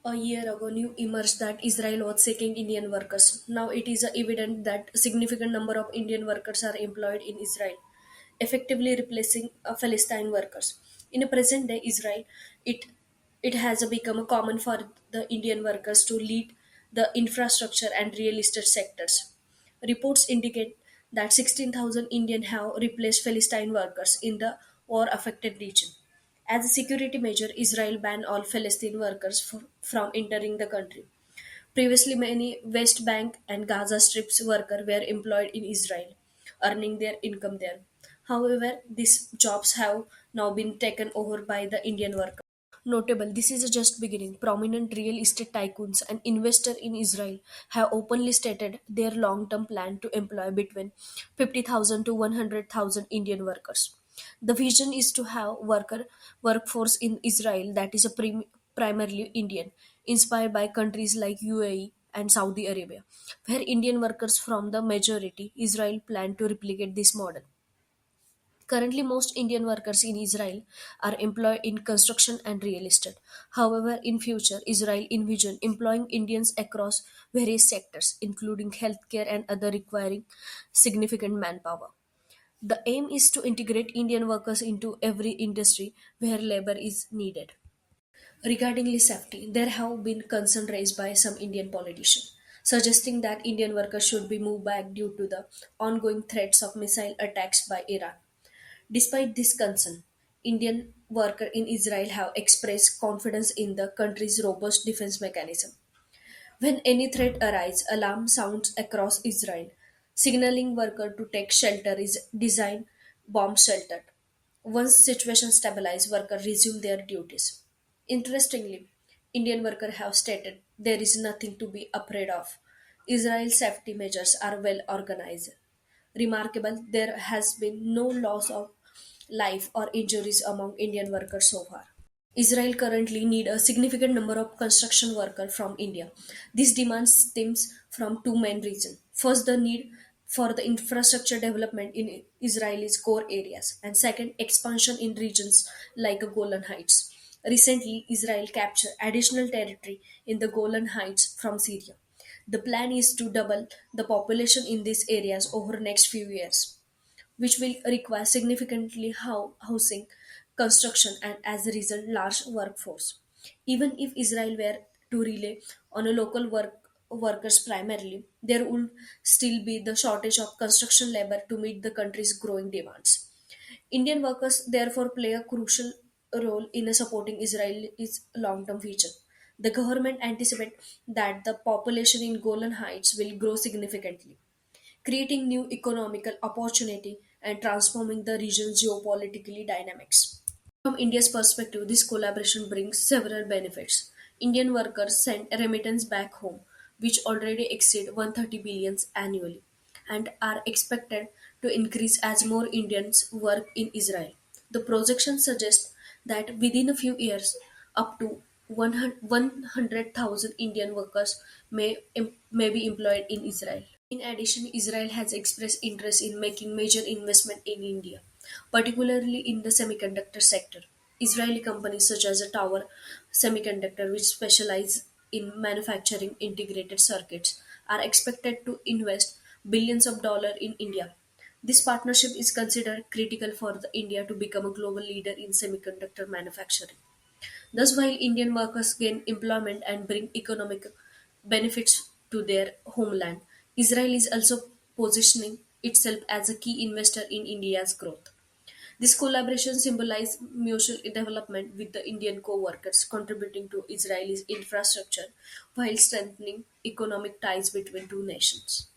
A year ago, news emerged that Israel was seeking Indian workers. Now it is evident that a significant number of Indian workers are employed in Israel, effectively replacing Palestine workers. In a present day Israel, it it has become common for the Indian workers to lead the infrastructure and real estate sectors. Reports indicate that 16,000 Indian have replaced Palestine workers in the war affected region. As a security measure, Israel banned all Palestinian workers from entering the country. Previously, many West Bank and Gaza Strip's workers were employed in Israel, earning their income there. However, these jobs have now been taken over by the Indian workers. Notable, this is just beginning. Prominent real estate tycoons and investors in Israel have openly stated their long-term plan to employ between 50,000 to 100,000 Indian workers. The vision is to have workforce in Israel that is primarily Indian, inspired by countries like UAE and Saudi Arabia, where Indian workers from the majority. Israel plan to replicate this model. Currently, most Indian workers in Israel are employed in construction and real estate. However, in future, Israel envision employing Indians across various sectors, including healthcare and other requiring significant manpower. The aim is to integrate Indian workers into every industry where labor is needed. Regarding safety, there have been concerns raised by some Indian politicians, suggesting that Indian workers should be moved back due to the ongoing threats of missile attacks by Iran. Despite this concern, Indian workers in Israel have expressed confidence in the country's robust defense mechanism. When any threat arises, alarm sounds across Israel, signaling workers to take shelter is designed bomb shelter. Once situation stabilizes, workers resume their duties. Interestingly, Indian workers have stated there is nothing to be afraid of. Israel's safety measures are well organized. Remarkable, there has been no loss of life or injuries among Indian workers so far. Israel currently need a significant number of construction workers from India. This demand stems from two main reasons. First, the need for the infrastructure development in Israel's core areas, and second, expansion in regions like Golan Heights. Recently, Israel captured additional territory in the Golan Heights from Syria. The plan is to double the population in these areas over next few years, which will require significantly housing, construction, and as a result, large workforce. Even if Israel were to rely on a local workers primarily, there would still be the shortage of construction labor to meet the country's growing demands. Indian workers therefore play a crucial role in supporting Israel's long-term future. The government anticipates that the population in Golan Heights will grow significantly, creating new economical opportunity and transforming the region's geopolitically dynamics. From India's perspective, this collaboration brings several benefits. Indian workers send remittance back home, which already exceed 130 billions annually, and are expected to increase as more Indians work in Israel. The projection suggests that within a few years, up to 100,000 Indian workers may be employed in Israel. In addition, Israel has expressed interest in making major investment in India, particularly in the semiconductor sector. Israeli companies such as Tower Semiconductor, which specialize in manufacturing integrated circuits, are expected to invest billions of dollars in India. This partnership is considered critical for India to become a global leader in semiconductor manufacturing. Thus, while Indian workers gain employment and bring economic benefits to their homeland, Israel is also positioning itself as a key investor in India's growth. This collaboration symbolizes mutual development with the Indian co-workers contributing to Israel's infrastructure while strengthening economic ties between two nations.